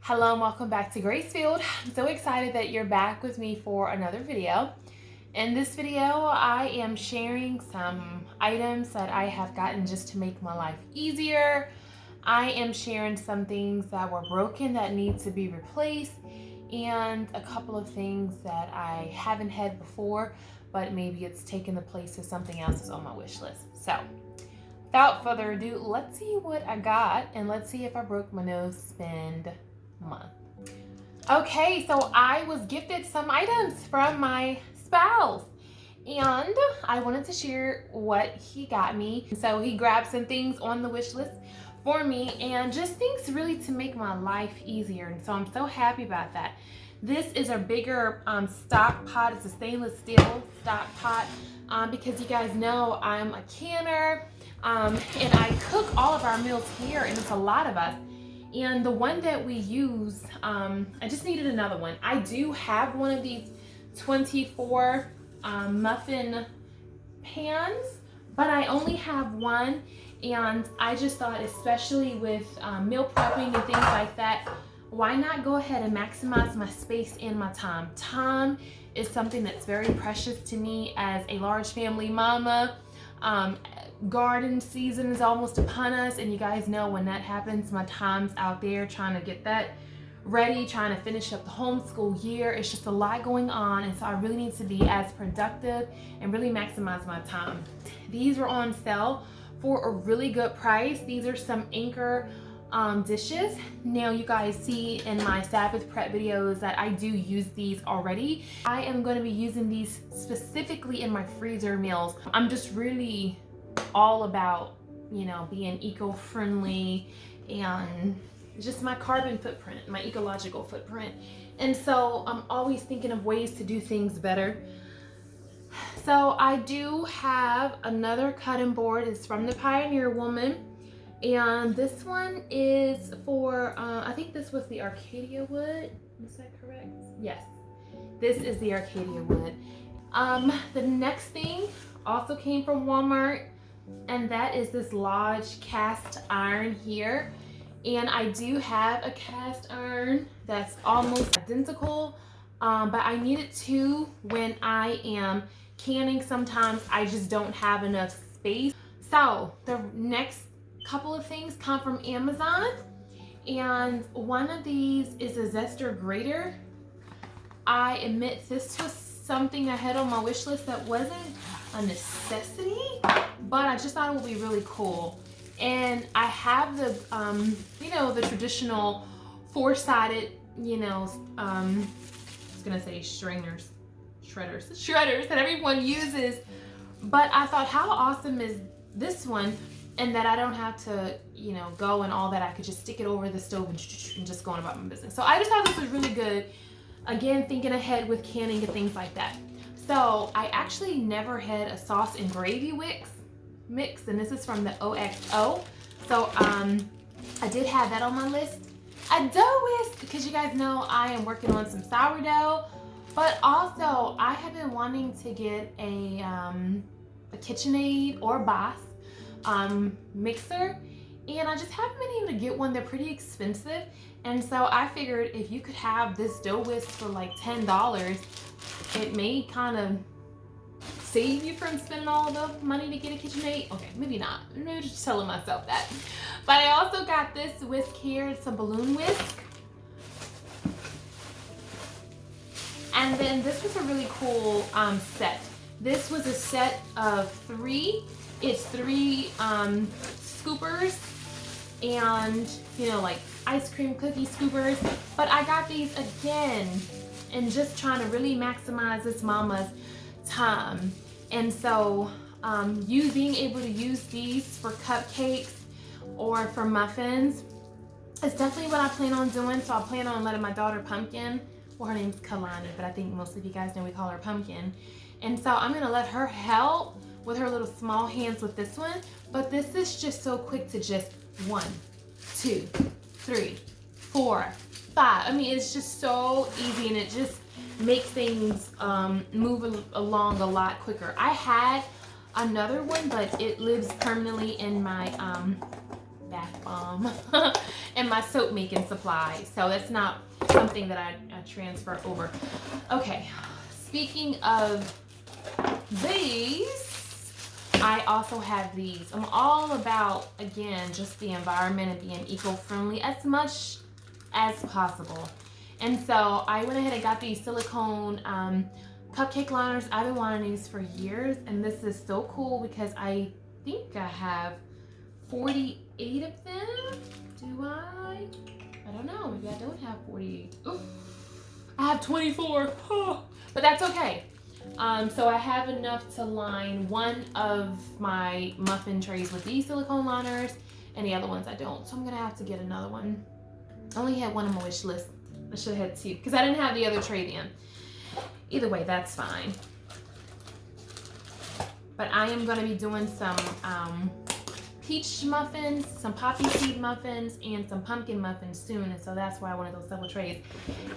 Hello and welcome back to Grace.Filled. I'm so excited that you're back with me for another video. In this video, I am sharing some items that I have gotten just to make my life easier. I am sharing some things that were broken that need to be replaced, and a couple of things that I haven't had before, but maybe it's taken the place of something else that's on my wish list. So, without further ado, let's see what I got, and let's see if I broke my nose spend month. Okay, so I was gifted some items from my spouse, and I wanted to share what he got me. So he grabbed some things on the wish list for me, and just things really to make my life easier, and so I'm so happy about that. This is a bigger stock pot. It's a stainless steel stock pot because you guys know I'm a canner, and I cook all of our meals here, and it's a lot of us. And the one that we use, I just needed another one. I do have one of these 24 muffin pans, but I only have one. And I just thought, especially with meal prepping and things like that, why not go ahead and maximize my space and my time? Time is something that's very precious to me as a large family mama. Garden season is almost upon us, and you guys know when that happens, my time's out there trying to get that ready, trying to finish up the homeschool year. It's just a lot going on, and so I really need to be as productive and really maximize my time. These were on sale for a really good price. These are some Anchor dishes. Now you guys see in my Sabbath prep videos that I do use these already. I am going to be using these specifically in my freezer meals. I'm just really all about, being eco-friendly and just my carbon footprint, my ecological footprint. And so I'm always thinking of ways to do things better. So I do have another cutting board. It's from the Pioneer Woman. And this one is for, I think this was the Arcadia wood. Is that correct? Yes. This is the Arcadia wood. The next thing also came from Walmart, and that is this Lodge cast iron here. And I do have a cast iron that's almost identical, but I need it too when I am canning. Sometimes I just don't have enough space. So the next couple of things come from Amazon, and one of these is a zester grater. I admit this was something I had on my wish list that wasn't a necessity, but I just thought it would be really cool. And I have the the traditional four-sided, I was gonna say shredders that everyone uses, but I thought, how awesome is this one, and that I don't have to go and all that. I could just stick it over the stove and just go on about my business. So I just thought this was really good. Again, thinking ahead with canning and things like that. So I actually never had a sauce and gravy mix, and this is from the OXO. So I did have that on my list. A dough whisk, because you guys know I am working on some sourdough, but also I have been wanting to get a KitchenAid or Boss mixer, and I just haven't been able to get one. They're pretty expensive, and so I figured if you could have this dough whisk for like $10, it may kind of save you from spending all the money to get a KitchenAid. Okay, maybe not. Maybe just telling myself that. But I also got this whisk here. It's a balloon whisk. And then this was a really cool set. This was a set of 3. It's 3 scoopers and, like ice cream cookie scoopers. But I got these again, and just trying to really maximize this mama's time. And so you being able to use these for cupcakes or for muffins is definitely what I plan on doing. So I plan on letting my daughter Pumpkin, well, her name's Kalani, but I think most of you guys know we call her Pumpkin. And so I'm gonna let her help with her little small hands with this one. But this is just so quick to just 1, 2, 3, 4, 5. I mean, it's just so easy, and it just makes things move along a lot quicker. I had another one, but it lives permanently in my bath bomb and my soap making supplies. So that's not something that I transfer over. Okay, speaking of these, I also have these. I'm all about, again, just the environment and being eco-friendly as much as possible. And so I went ahead and got these silicone cupcake liners. I've been wanting these for years, and this is so cool because I think I have 48 of them. Do I? I don't know. Maybe I don't have 48. Ooh, I have 24. Oh, but that's okay. So I have enough to line one of my muffin trays with these silicone liners, and the other ones I don't. So I'm gonna have to get another one. I only had one on my wish list. I should have had two because I didn't have the other tray then. Either way, that's fine. But I am gonna be doing some peach muffins, some poppy seed muffins, and some pumpkin muffins soon, and so that's why I wanted those double trays.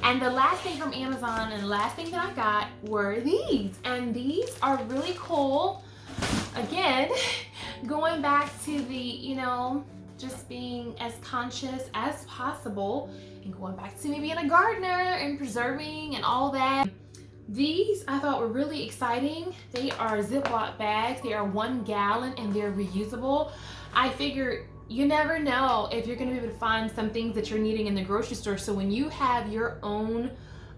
And the last thing from Amazon and the last thing that I got were these, and these are really cool. Again, going back to the, you know, just being as conscious as possible and going back to me being a gardener and preserving and all that. These I thought were really exciting. They are Ziploc bags. They are 1 gallon and they're reusable. I figure you never know if you're gonna be able to find some things that you're needing in the grocery store. So when you have your own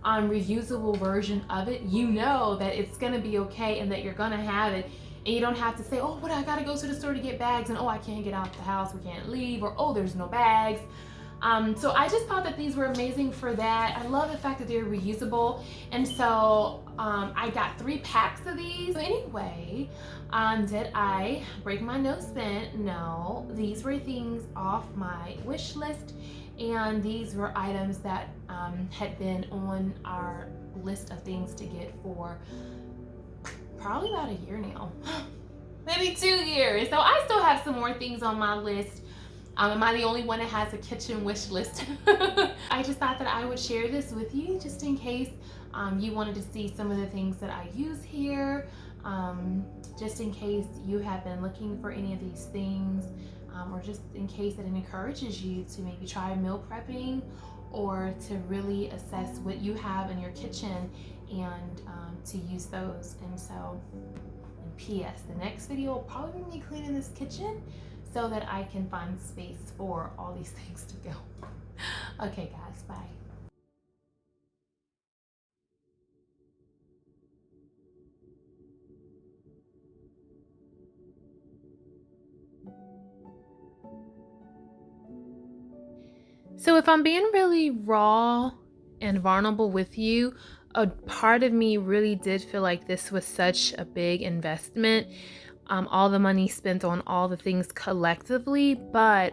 reusable version of it, you know that it's gonna be okay and that you're gonna have it. And you don't have to say, oh, but I gotta go to the store to get bags, and oh, I can't get out the house, we can't leave, or oh, there's no bags. So I just thought that these were amazing for that. I love the fact that they're reusable. And so I got 3 packs of these. So anyway, did I break my no spend? No, these were things off my wish list. And these were items that had been on our list of things to get for probably about a year now. Maybe 2 years. So I still have some more things on my list. Am I the only one that has a kitchen wish list? I just thought that I would share this with you just in case you wanted to see some of the things that I use here. Just in case you have been looking for any of these things, or just in case it encourages you to maybe try meal prepping or to really assess what you have in your kitchen and to use those. And so, and P.S. the next video will probably be me cleaning this kitchen so that I can find space for all these things to go. Okay guys, bye. So if I'm being really raw and vulnerable with you, a part of me really did feel like this was such a big investment. All the money spent on all the things collectively, but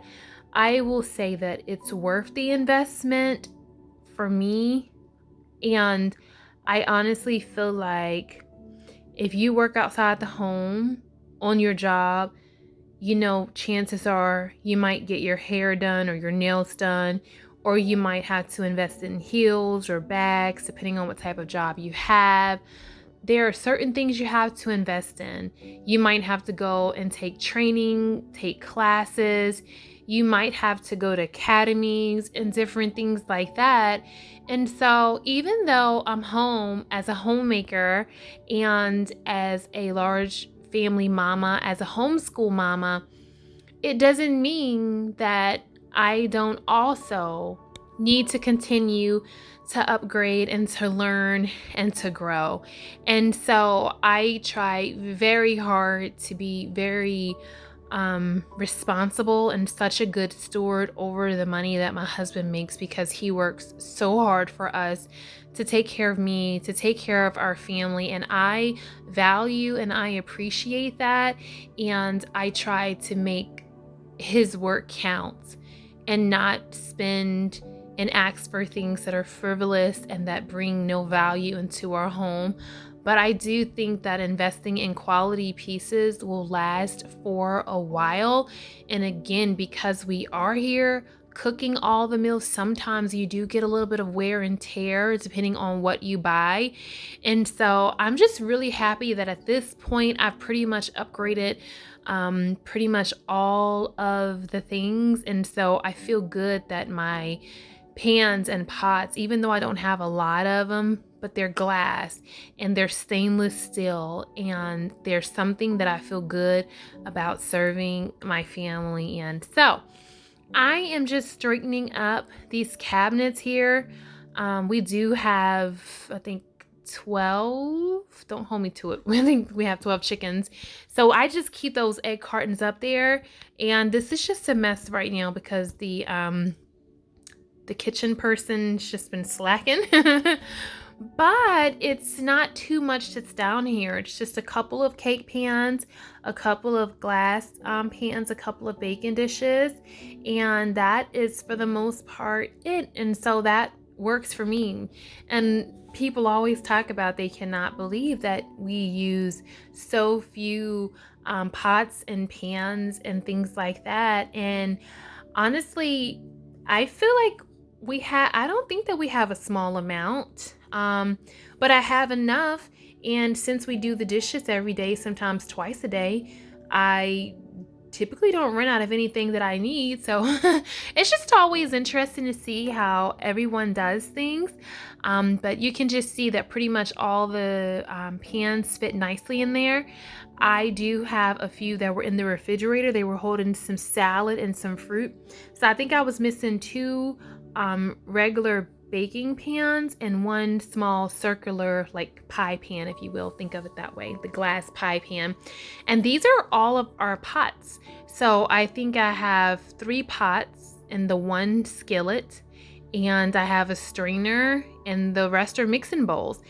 I will say that it's worth the investment for me. And I honestly feel like if you work outside the home on your job, you know, chances are you might get your hair done or your nails done, or you might have to invest in heels or bags, depending on what type of job you have. There are certain things you have to invest in. You might have to go and take training, take classes. You might have to go to academies and different things like that. And so even though I'm home as a homemaker and as a large family mama, as a homeschool mama, it doesn't mean that I don't also need to continue to upgrade and to learn and to grow. And so I try very hard to be very responsible and such a good steward over the money that my husband makes, because he works so hard for us to take care of me, to take care of our family, and I value and I appreciate that, and I try to make his work count and not spend and ask for things that are frivolous and that bring no value into our home. But I do think that investing in quality pieces will last for a while. And again, because we are here cooking all the meals, sometimes you do get a little bit of wear and tear depending on what you buy. And so I'm just really happy that at this point I've pretty much upgraded pretty much all of the things. And so I feel good that my pans and pots, even though I don't have a lot of them, but they're glass and they're stainless steel, and there's something that I feel good about serving my family in. So I am just straightening up these cabinets here. We do have, I think, 12, don't hold me to it. I think we have 12 chickens. So I just keep those egg cartons up there. And this is just a mess right now because the kitchen person's just been slacking. But it's not too much that's down here. It's just a couple of cake pans, a couple of glass pans, a couple of baking dishes, and that is for the most part it. And so that works for me. And people always talk about they cannot believe that we use so few pots and pans and things like that. And honestly, I feel like I don't think that we have a small amount, but I have enough. And since we do the dishes every day, sometimes twice a day, I typically don't run out of anything that I need. So it's just always interesting to see how everyone does things. But you can just see that pretty much all the pans fit nicely in there. I do have a few that were in the refrigerator. They were holding some salad and some fruit. So I think I was missing 2 regular baking pans and 1 small circular like pie pan, if you will, think of it that way, the glass pie pan. And these are all of our pots. So I think I have 3 pots and the 1 skillet, and I have a strainer, and the rest are mixing bowls.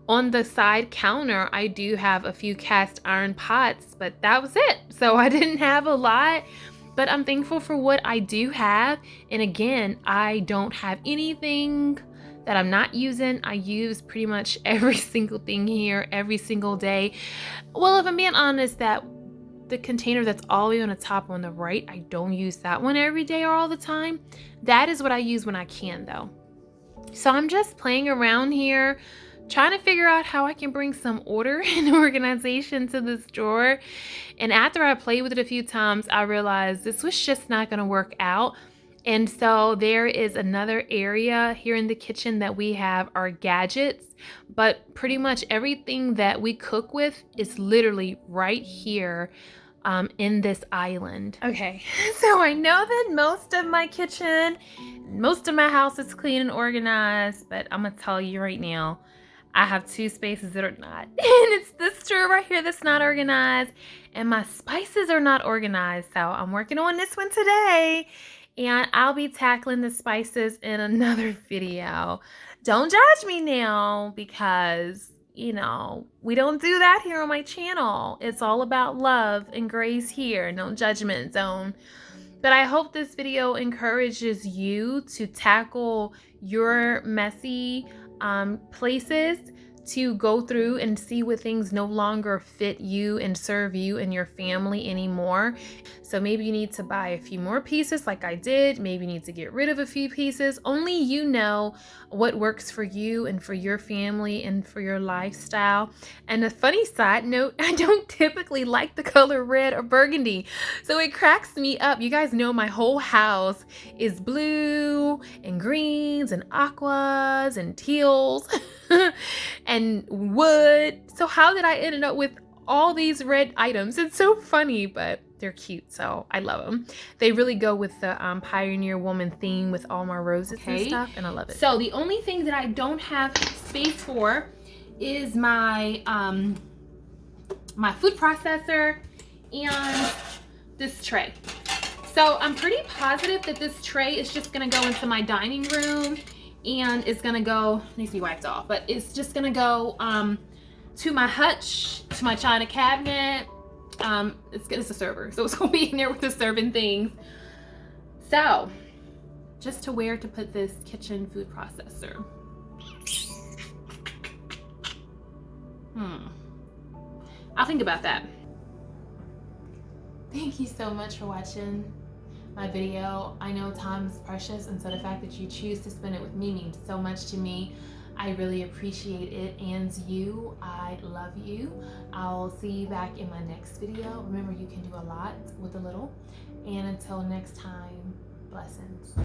On the side counter, I do have a few cast iron pots, but that was it. So I didn't have a lot. But I'm thankful for what I do have. And again, I don't have anything that I'm not using. I use pretty much every single thing here every single day. Well, if I'm being honest, that the container that's all the way on the top on the right, I don't use that one every day or all the time. That is what I use when I can, though. So I'm just playing around here, trying to figure out how I can bring some order and organization to this drawer. And after I played with it a few times, I realized this was just not going to work out. And so there is another area here in the kitchen that we have our gadgets, but pretty much everything that we cook with is literally right here in this island. Okay, so I know that most of my kitchen, most of my house is clean and organized, but I'm gonna tell you right now, I have 2 spaces that are not. And it's this drawer right here that's not organized. And my spices are not organized. So I'm working on this one today. And I'll be tackling the spices in another video. Don't judge me now because, you know, we don't do that here on my channel. It's all about love and grace here. No judgment zone. But I hope this video encourages you to tackle your messy places, to go through and see what things no longer fit you and serve you and your family anymore. So maybe you need to buy a few more pieces like I did. Maybe you need to get rid of a few pieces. Only you know what works for you and for your family and for your lifestyle. And a funny side note, I don't typically like the color red or burgundy. So it cracks me up. You guys know my whole house is blue and greens and aquas and teals and wood. So how did I end up with all these red items? It's so funny, but they're cute, so I love them. They really go with the Pioneer Woman theme with all my roses and stuff, and I love it. So the only thing that I don't have space for is my my food processor and this tray. So I'm pretty positive that this tray is just gonna go into my dining room, and it's gonna go, it needs to be wiped off, but it's just gonna go to my hutch, to my china cabinet. It's a server, so it's gonna be in there with the serving things. So, just to where to put this kitchen food processor. I'll think about that. Thank you so much for watching my video. I know time is precious, and so the fact that you choose to spend it with me means so much to me. I really appreciate it, and you, I love you. I'll see you back in my next video. Remember, you can do a lot with a little, and until next time, blessings.